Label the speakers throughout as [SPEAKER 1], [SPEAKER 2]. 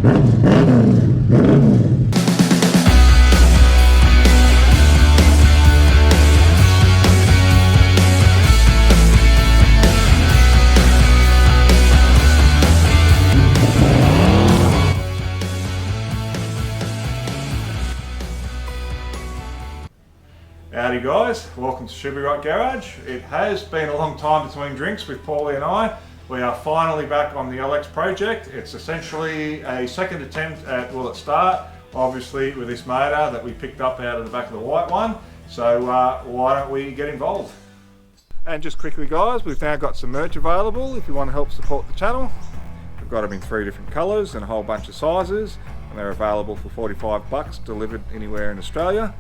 [SPEAKER 1] Howdy guys, welcome to Should Be Right Garage. It has been a long time between drinks with Paulie and I. We are finally back on the LX project. It's essentially a second attempt at Will It Start, obviously with this motor that we picked up out of the back of the white one. So why don't we get involved? And just quickly guys, we've now got some merch available if you want to help support the channel. We've got them in 3 different colours and a whole bunch of sizes, and they're available for 45 bucks delivered anywhere in Australia.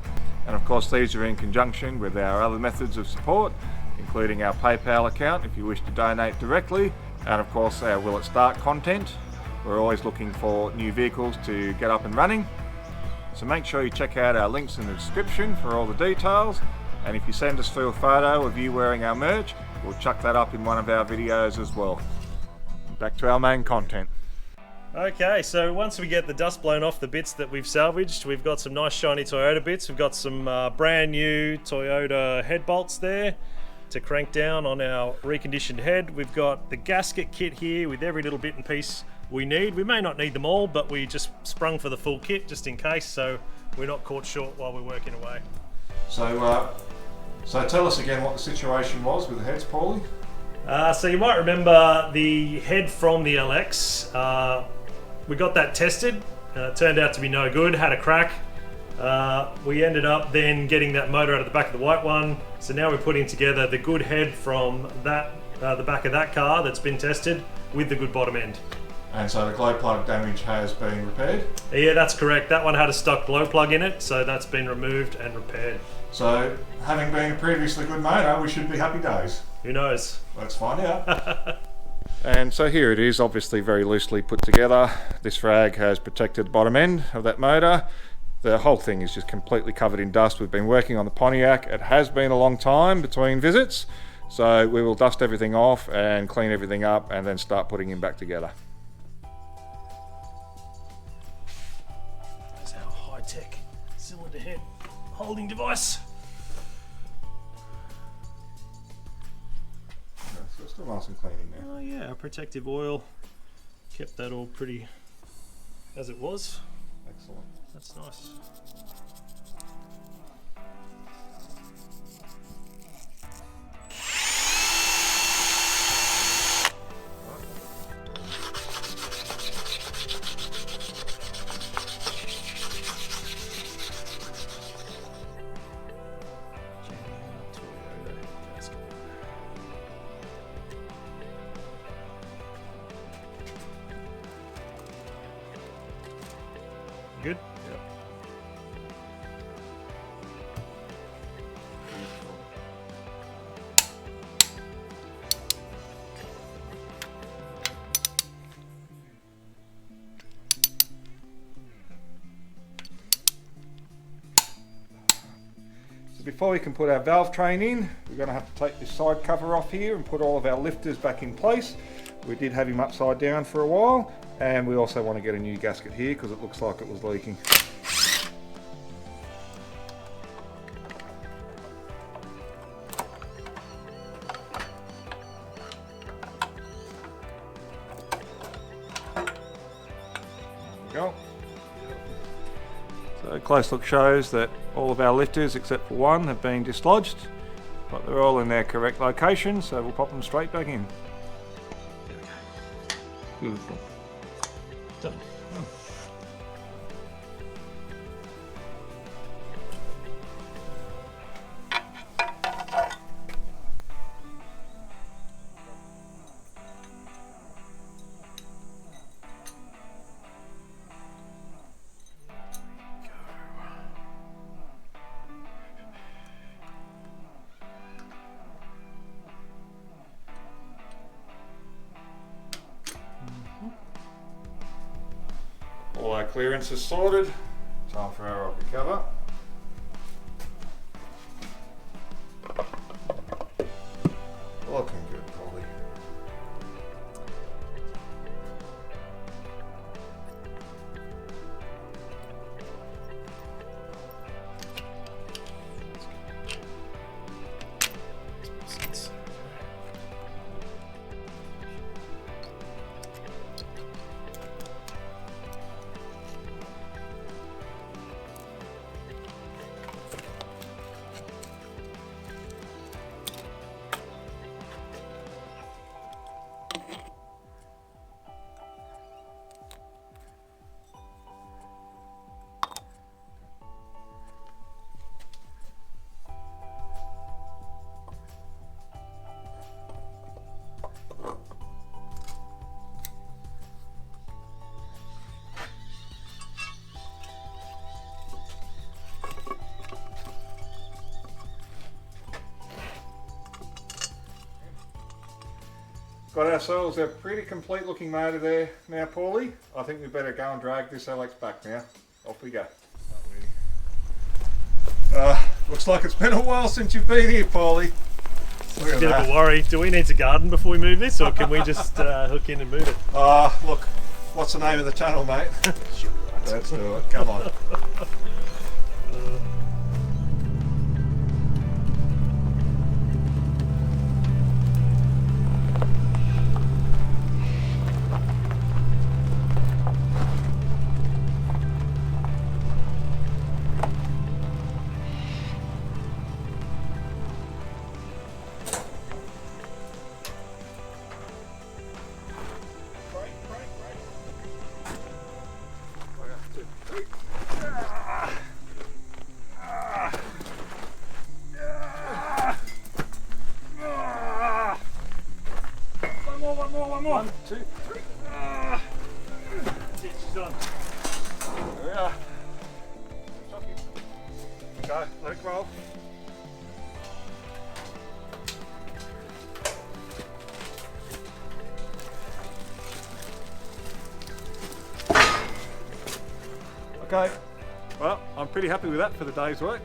[SPEAKER 1] And of course these are in conjunction with our other methods of support, including our PayPal account if you wish to donate directly, and of course our Will It Start content. We're always looking for new vehicles to get up and running. So make sure you check out our links in the description for all the details, and if you send us through a photo of you wearing our merch, we'll chuck that up in one of our videos as well. Back to our main content.
[SPEAKER 2] Okay, so once we get the dust blown off the bits that we've salvaged, we've got some nice shiny Toyota bits. We've got some brand new Toyota head bolts there to crank down on our reconditioned head. We've got the gasket kit here with every little bit and piece we need. We may not need them all, but we just sprung for the full kit just in case, so we're not caught short while we're working away.
[SPEAKER 1] So tell us again what the situation was with the heads, Paulie.
[SPEAKER 2] So you might remember the head from the LX. We got that tested, it turned out to be no good, had a crack. We ended up then getting that motor out of the back of the white one. So now we're putting together the good head from that, the back of that car that's been tested with the good bottom end.
[SPEAKER 1] And so the glow plug damage has been repaired?
[SPEAKER 2] Yeah, that's correct. That one had a stuck glow plug in it, so that's been removed and repaired.
[SPEAKER 1] So having been a previously good motor, we should be happy days.
[SPEAKER 2] Who knows?
[SPEAKER 1] Let's find out. And so here it is, obviously very loosely put together. This rag has protected the bottom end of that motor. The whole thing is just completely covered in dust. We've been working on the Pontiac. It has been a long time between visits, so we will dust everything off and clean everything up and then start putting him back together.
[SPEAKER 2] That's our high-tech cylinder head holding device.
[SPEAKER 1] So it's still nice and clean in there.
[SPEAKER 2] Oh yeah, our protective oil kept that all pretty as it was.
[SPEAKER 1] Excellent.
[SPEAKER 2] That's nice. Good?
[SPEAKER 1] Yep. So before we can put our valve train in, we're going to have to take this side cover off here and put all of our lifters back in place. We did have him upside down for a while, and we also want to get a new gasket here because it looks like it was leaking. There we go. So a close look shows that all of our lifters except for one have been dislodged, but they're all in their correct location, so we'll pop them straight back in. Beautiful.
[SPEAKER 2] Done.
[SPEAKER 1] All our clearance is sorted. Time for our rocker cover. Looking good, Polly. got ourselves a pretty complete looking motor there now, Paulie. I think we better go and drag this LX back now. Off we go. Looks like it's been a while since you've been here, Paulie.
[SPEAKER 2] It's a bit of a worry. Do we need to garden before we move this, or can we just hook in and move it?
[SPEAKER 1] Look, what's the name of the channel, mate? Let's do it. Come on. One more. 1, 2, 3.
[SPEAKER 2] She's done.
[SPEAKER 1] There we are. Okay, let it roll. Okay, well, I'm pretty happy with that for the day's work.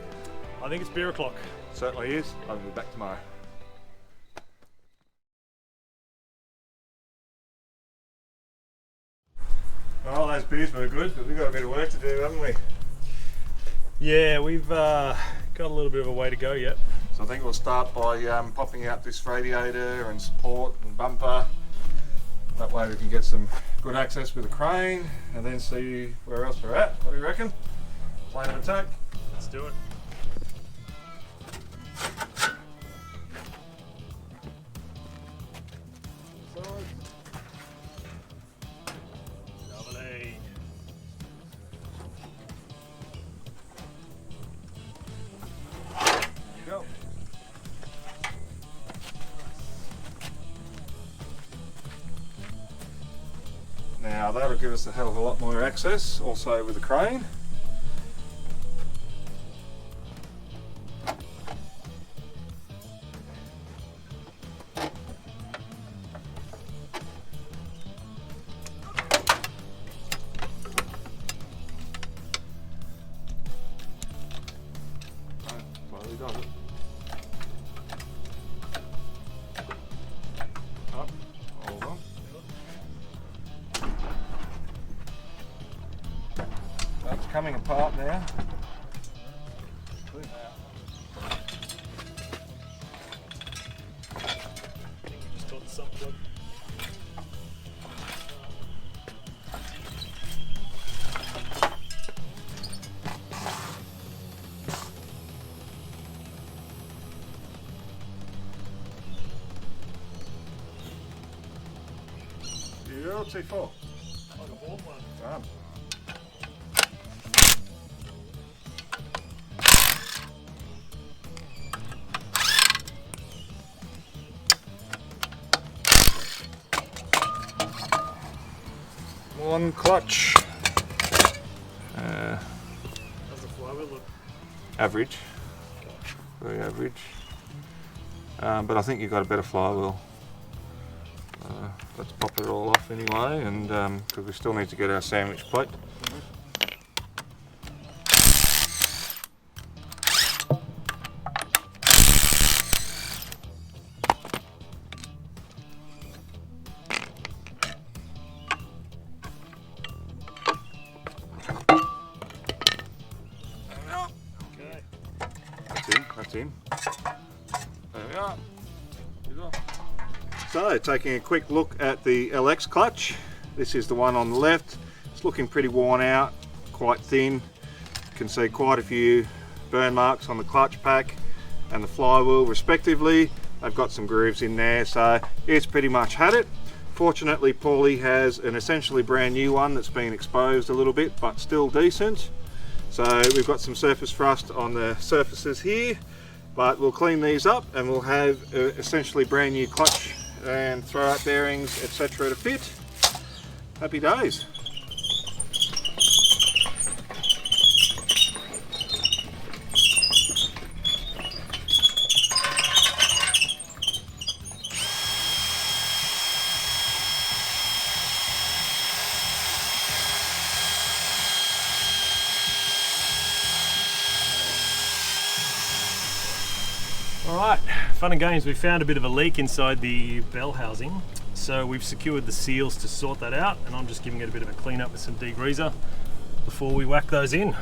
[SPEAKER 2] I think it's beer o'clock.
[SPEAKER 1] Certainly is. I'll be back tomorrow. Well, those beers were good, but we've got a bit of work to do, haven't we?
[SPEAKER 2] Yeah, we've got a little bit of a way to go yet.
[SPEAKER 1] So I think we'll start by popping out this radiator and support and bumper. That way we can get some good access with the crane and then see where else we're at. What do you reckon? Plan of attack?
[SPEAKER 2] Let's do it. Lovely.
[SPEAKER 1] Go. Now that'll give us a hell of a lot more access, also with the crane. Slowly does it. Up, hold on. That's coming apart now.
[SPEAKER 2] Just got the sump plug.
[SPEAKER 1] BJ42.
[SPEAKER 2] Like a ball one.
[SPEAKER 1] Done. One clutch.
[SPEAKER 2] How's the flywheel look?
[SPEAKER 1] Average. Very average. But I think you've got a better flywheel. Let's pop it all off anyway, and because we still need to get our sandwich plate.
[SPEAKER 2] Okay.
[SPEAKER 1] That's in. There we are. So, taking a quick look at the LX clutch. This is the one on the left. It's looking pretty worn out, quite thin. You can see quite a few burn marks on the clutch pack and the flywheel respectively. They've got some grooves in there, so it's pretty much had it. Fortunately, Paulie has an essentially brand new one that's been exposed a little bit, but still decent. So we've got some surface rust on the surfaces here, but we'll clean these up and we'll have essentially brand new clutch and throw out bearings, etc. to fit. Happy days.
[SPEAKER 2] Alright, fun and games. We found a bit of a leak inside the bell housing, so we've secured the seals to sort that out, and I'm just giving it a bit of a clean up with some degreaser before we whack those in.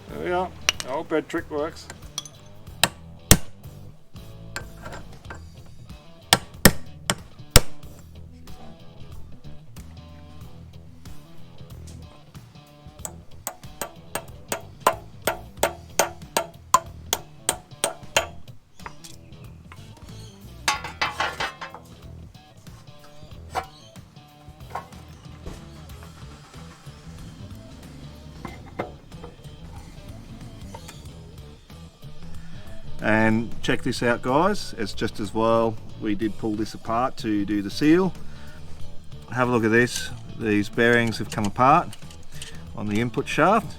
[SPEAKER 1] There we are. The old bed trick works. And check this out, guys, it's just as well we did pull this apart to do the seal. Have a look at this. These bearings have come apart on the input shaft,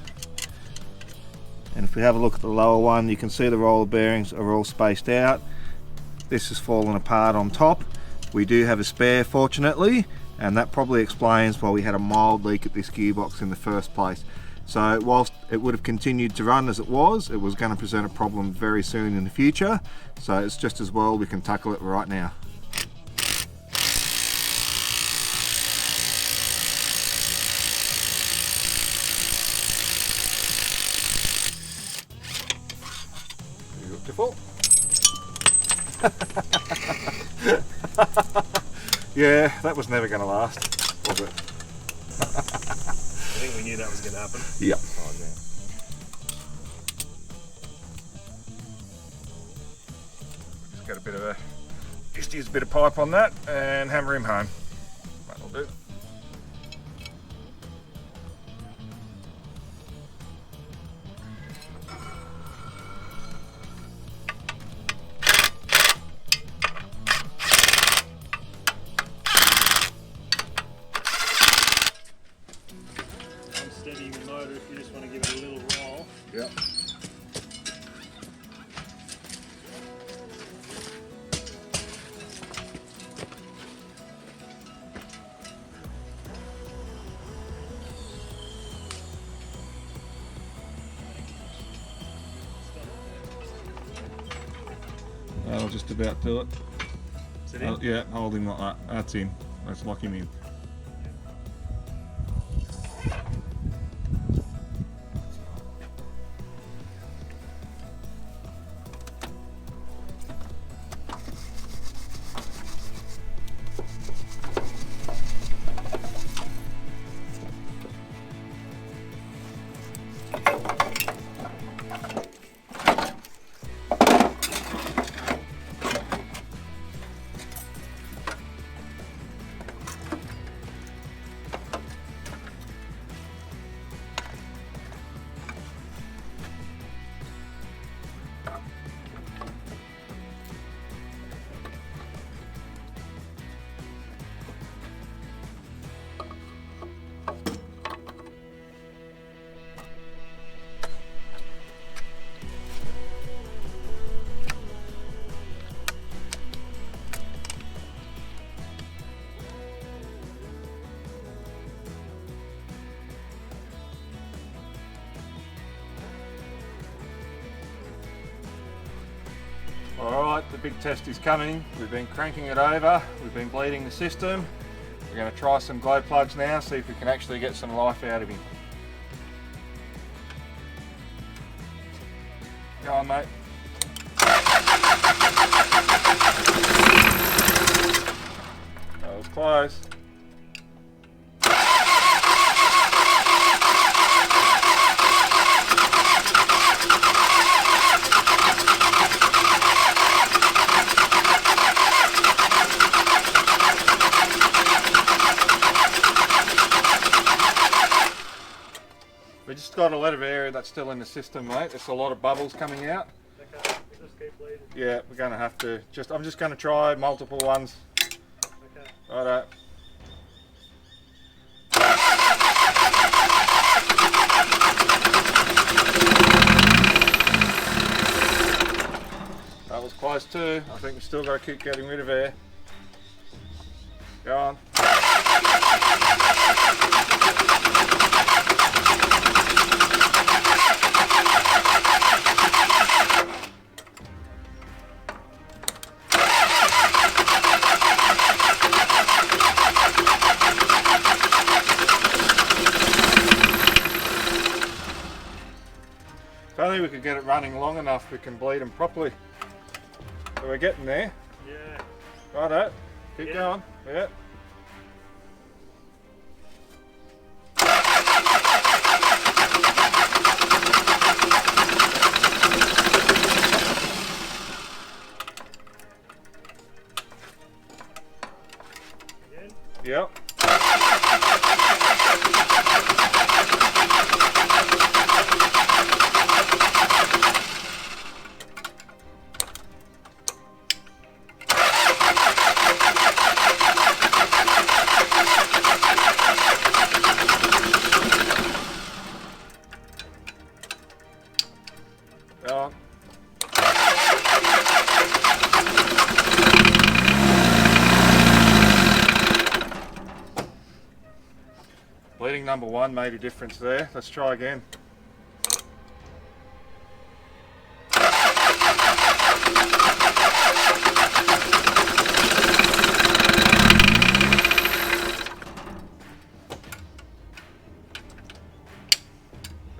[SPEAKER 1] and if we have a look at the lower one, you can see the roller bearings are all spaced out. This has fallen apart on top. We do have a spare, fortunately, and that probably explains why we had a mild leak at this gearbox in the first place. So whilst it would have continued to run as it was going to present a problem very soon in the future. So it's just as well we can tackle it right now. Beautiful. Yeah, that was never going to last, was it?
[SPEAKER 2] I think we knew that was going to happen.
[SPEAKER 1] Yep.
[SPEAKER 2] Oh, yeah.
[SPEAKER 1] Just get a bit of a, just use a bit of pipe on that and hammer him home. That'll do.
[SPEAKER 2] Steadying the motor if you just want to give it a little roll.
[SPEAKER 1] Yep. That'll just about do it.
[SPEAKER 2] Is it in?
[SPEAKER 1] Yeah, hold him like that. That's in. Let's lock him in. Alright, the big test is coming. We've been cranking it over, we've been bleeding the system. We're going to try some glow plugs now, see if we can actually get some life out of him. Go on, mate. That was close. We just got a lot of air that's still in the system, mate. There's a lot of bubbles coming out.
[SPEAKER 2] Okay, we'll just keep bleeding.
[SPEAKER 1] Yeah, we're going to have to I'm just going to try multiple ones.
[SPEAKER 2] Okay.
[SPEAKER 1] Righto. That was close too. I think we've still got to keep getting rid of air. Go on. If only we could get it running long enough, we can bleed them properly. So we're getting there.
[SPEAKER 2] Yeah.
[SPEAKER 1] Righto. Keep going. Yeah.
[SPEAKER 2] Again?
[SPEAKER 1] Yep. Go on. Bleeding number one made a difference there. Let's try again.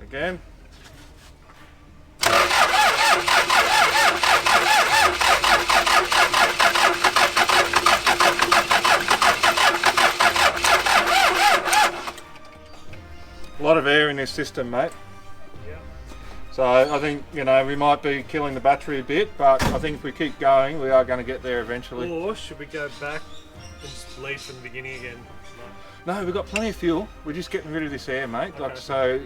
[SPEAKER 1] Again. A lot of air in this system, mate.
[SPEAKER 2] Yeah.
[SPEAKER 1] So I think, you know, we might be killing the battery a bit, but I think if we keep going, we are going to get there eventually.
[SPEAKER 2] Or should we go back and just bleed from the beginning again?
[SPEAKER 1] No, we've got plenty of fuel. We're just getting rid of this air, mate.
[SPEAKER 2] Okay.
[SPEAKER 1] Like, so,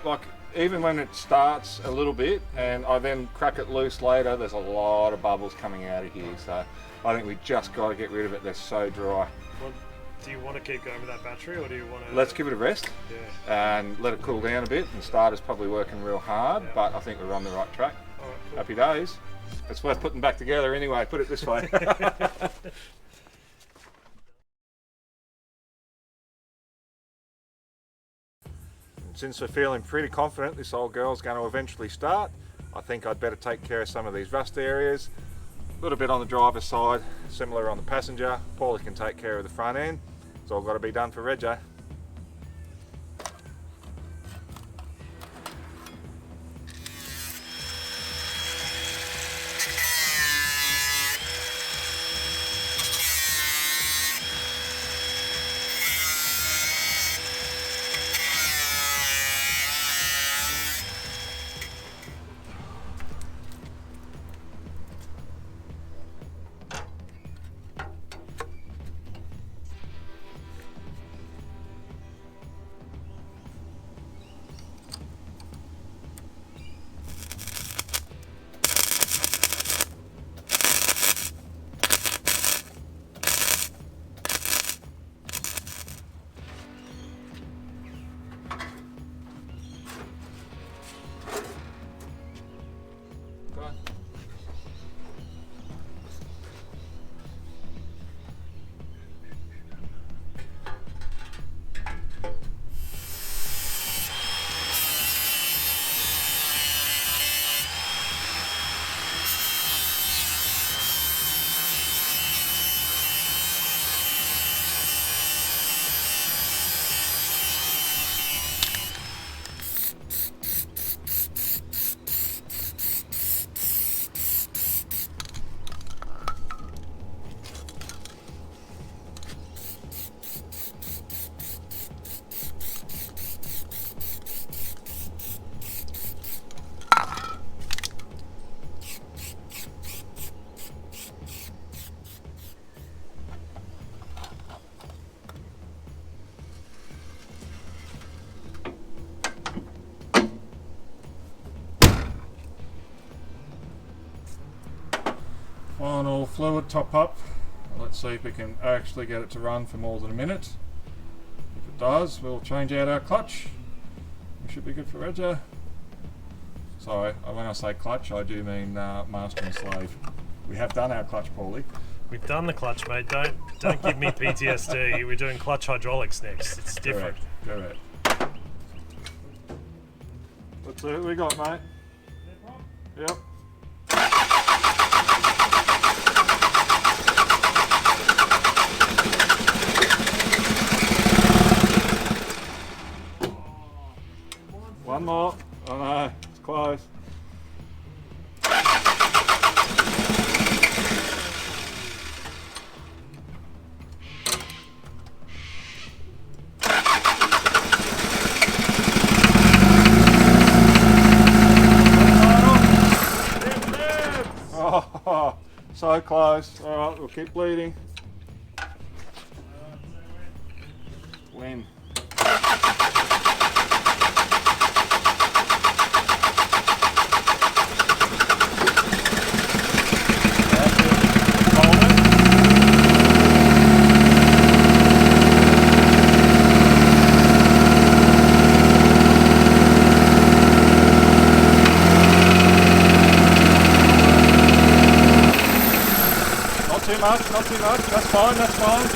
[SPEAKER 1] like, even when it starts a little bit and I then crack it loose later, there's a lot of bubbles coming out of here. So I think we just got to get rid of it. They're so dry.
[SPEAKER 2] Well, do you want to keep going with that battery, or do you want to...
[SPEAKER 1] Let's give it a rest.
[SPEAKER 2] Yeah.
[SPEAKER 1] And let it cool down a bit. The starter's probably working real hard,
[SPEAKER 2] Yeah.
[SPEAKER 1] but I think we're on the right track.
[SPEAKER 2] All right, cool.
[SPEAKER 1] Happy days. It's worth putting back together anyway, put it this way. Since we're feeling pretty confident this old girl's going to eventually start, I think I'd better take care of some of these rust areas. A little bit on the driver's side, similar on the passenger. Paulie can take care of the front end. It's all got to be done for rego. fluid top up. Let's see if we can actually get it to run for more than a minute. If it does, we'll change out our clutch. We should be good for rego. Sorry, when I say clutch, I do mean master and slave. We have done our clutch, Paulie.
[SPEAKER 2] We've done the clutch, mate. Don't give me PTSD. We're doing clutch hydraulics next. It's different.
[SPEAKER 1] Correct. Let's see what we got, mate. Yep. One more. Oh no, it's close. Oh, so close. All right, we'll keep bleeding. Win. Not too much, that's fine, that's fine.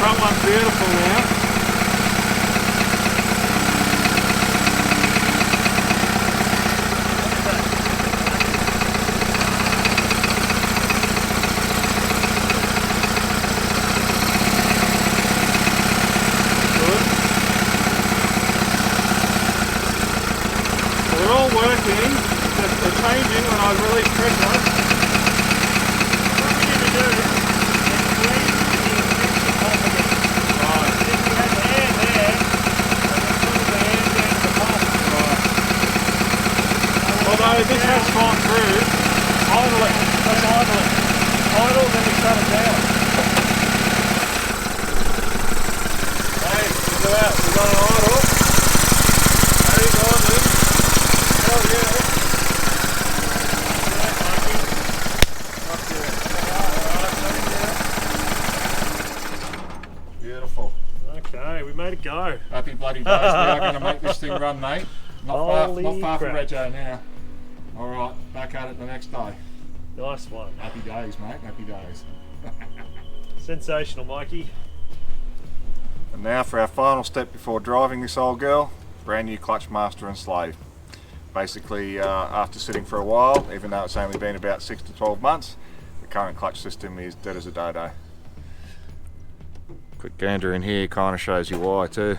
[SPEAKER 1] That one's beautiful now. Good. So they're all working, they're changing when I release pressure. What we need to do this has gone through, idle it, let's idle it. Idle, then we shut it down. Hey, look at that, we've got an idle. That is idling. Hell yeah. Beautiful.
[SPEAKER 2] Okay, we made it go.
[SPEAKER 1] Happy bloody days, we are going to make this thing run, mate. Not far from rego now. Alright, back at it the next day.
[SPEAKER 2] Nice one.
[SPEAKER 1] Happy days, mate, happy days.
[SPEAKER 2] Sensational, Mikey.
[SPEAKER 1] And now for our final step before driving this old girl, brand new clutch master and slave. Basically, after sitting for a while, even though it's only been about 6 to 12 months, the current clutch system is dead as a dodo. Quick gander in here kind of shows you why too.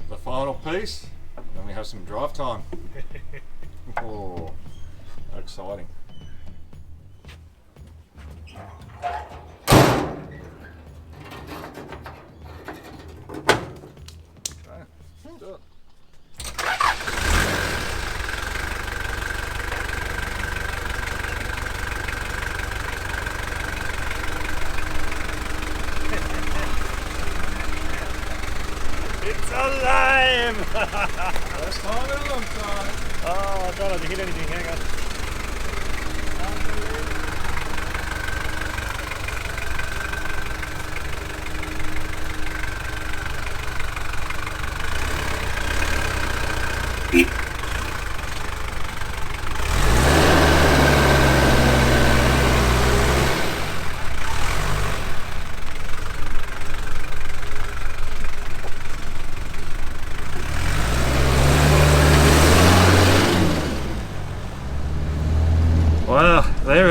[SPEAKER 1] The final piece, then we have some drive time. Oh, exciting. Okay, let's do it.
[SPEAKER 2] It's alive!
[SPEAKER 1] First time in a long time.
[SPEAKER 2] Oh, I thought I'd hit anything, hang on.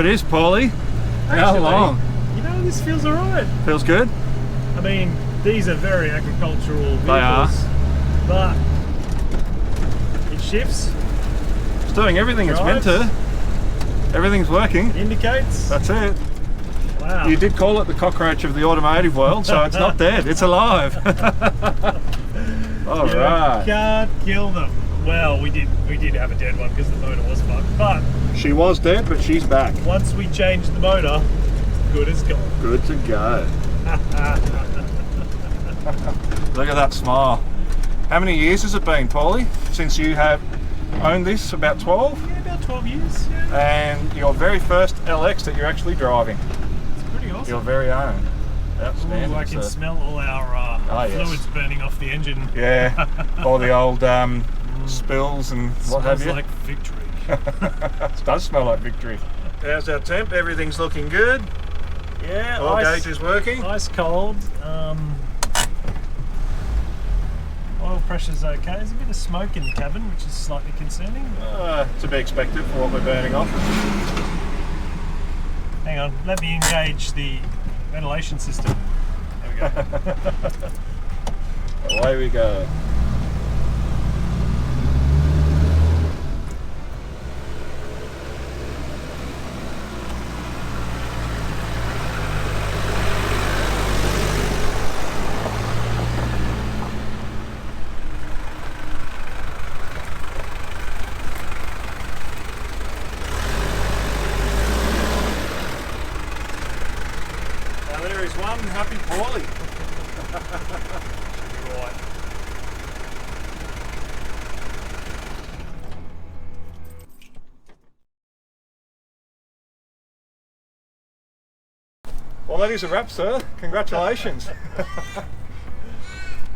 [SPEAKER 1] is, Paulie. How
[SPEAKER 2] Actually,
[SPEAKER 1] long?
[SPEAKER 2] You know, this feels alright.
[SPEAKER 1] Feels good?
[SPEAKER 2] I mean, these are very agricultural vehicles.
[SPEAKER 1] They are.
[SPEAKER 2] But it shifts.
[SPEAKER 1] It's doing everything it's meant to. Everything's working.
[SPEAKER 2] It indicates.
[SPEAKER 1] That's it.
[SPEAKER 2] Wow.
[SPEAKER 1] You did call it the cockroach of the automotive world, so it's not dead, it's alive. All right.
[SPEAKER 2] Can't kill them. Well, we did have a dead one because the motor was fucked, but
[SPEAKER 1] She was dead, but she's back.
[SPEAKER 2] once we changed the motor, good as gold.
[SPEAKER 1] Good to go. Look at that smile. How many years has it been, Paulie, since you have owned this? About 12?
[SPEAKER 2] Yeah, about 12 years. Yeah.
[SPEAKER 1] And your very first LX that you're actually driving.
[SPEAKER 2] It's pretty awesome.
[SPEAKER 1] Your very own. Outstanding.
[SPEAKER 2] Ooh, I can
[SPEAKER 1] So-
[SPEAKER 2] smell all our fluids burning off the engine.
[SPEAKER 1] Yeah, all the old spills and what have
[SPEAKER 2] Smells
[SPEAKER 1] you.
[SPEAKER 2] like victory.
[SPEAKER 1] It does smell like victory. How's our temp? Everything's looking good.
[SPEAKER 2] Yeah,
[SPEAKER 1] Oil gauge is working.
[SPEAKER 2] Ice cold. Oil pressure's okay. There's a bit of smoke in the cabin, which is slightly concerning.
[SPEAKER 1] To be expected for what we're burning off.
[SPEAKER 2] Hang on, let me engage the ventilation system. There we go.
[SPEAKER 1] Away we go. Now there is one happy Paulie.
[SPEAKER 2] Right.
[SPEAKER 1] Well, that is a wrap, sir. Congratulations.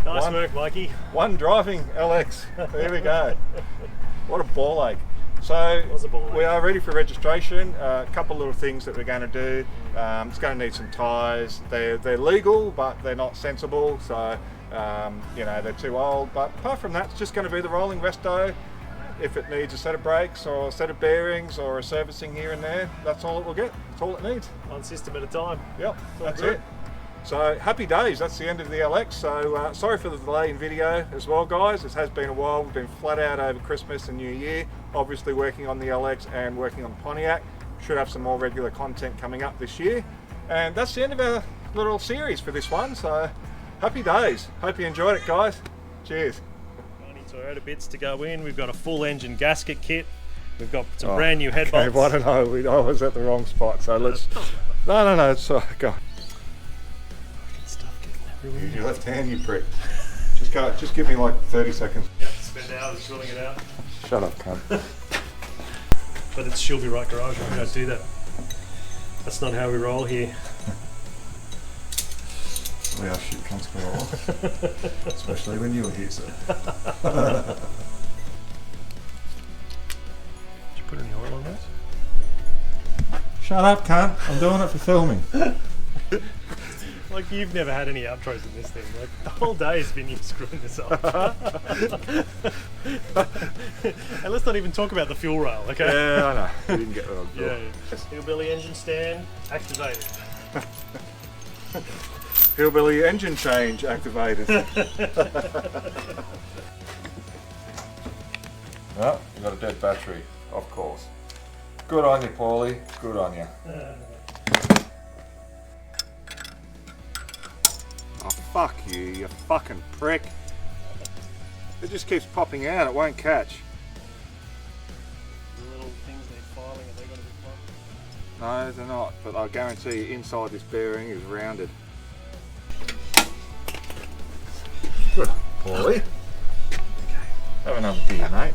[SPEAKER 2] Nice work, Mikey.
[SPEAKER 1] One driving LX. There we go. What a ball ache. So
[SPEAKER 2] Was a ball ache.
[SPEAKER 1] we are ready for registration. A couple little things that we're going to do. It's going to need some tyres. They're legal, but they're not sensible. So you know, they're too old. But apart from that, it's just going to be the rolling resto. If it needs a set of brakes or a set of bearings or a servicing here and there, that's all it will get. That's all it needs.
[SPEAKER 2] One system at a time.
[SPEAKER 1] Yep, that's
[SPEAKER 2] good.
[SPEAKER 1] it. So happy days, that's the end of the LX. So sorry for the delay in video as well, guys. It has been a while. We've been flat out over Christmas and New Year, obviously working on the LX and working on Pontiac. Should have some more regular content coming up this year. And that's the end of our little series for this one. So happy days. Hope you enjoyed it, guys. Cheers.
[SPEAKER 2] Toyota bits to go in. We've got a full engine gasket kit. We've got some brand new head bolts.
[SPEAKER 1] Okay, well, I don't know. I was at the wrong spot, so let's. No, it's go.
[SPEAKER 2] Stuff getting everywhere.
[SPEAKER 1] Use your left hand, you prick. Just give me like 30 seconds.
[SPEAKER 2] Yep, spend hours sorting it out.
[SPEAKER 1] Shut up, cunt.
[SPEAKER 2] But it's She'll Be Right Garage. We don't do that. That's not how we roll here.
[SPEAKER 1] We are shit cunts for all. Especially when you were here, sir.
[SPEAKER 2] Did you put any oil on that?
[SPEAKER 1] Shut up, cunt. I'm doing it for filming.
[SPEAKER 2] Like, you've never had any outros in this thing. Like, the whole day has been you screwing this up. And let's not even talk about the fuel rail, okay?
[SPEAKER 1] Yeah, I know. We didn't get that on
[SPEAKER 2] Yeah. Hillbilly engine stand activated.
[SPEAKER 1] Hillbilly engine change activated. Well, you got a dead battery, of course. Good on you, Paulie. Good on you. Oh, fuck you, you fucking prick. It just keeps popping out, it won't catch.
[SPEAKER 2] The little things need filing, have they got to be plugged?
[SPEAKER 1] No, they're not, but I guarantee you inside this bearing is rounded. Good, Paulie. Have another beer, mate.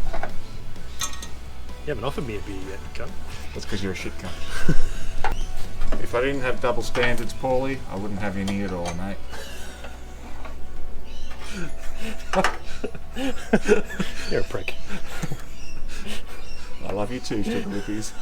[SPEAKER 2] You haven't offered me a beer yet, cunt.
[SPEAKER 1] That's because you're a shit cunt. If I didn't have double standards, Paulie, I wouldn't have any at all, mate.
[SPEAKER 2] You're a prick.
[SPEAKER 1] I love you too, sugar lippies.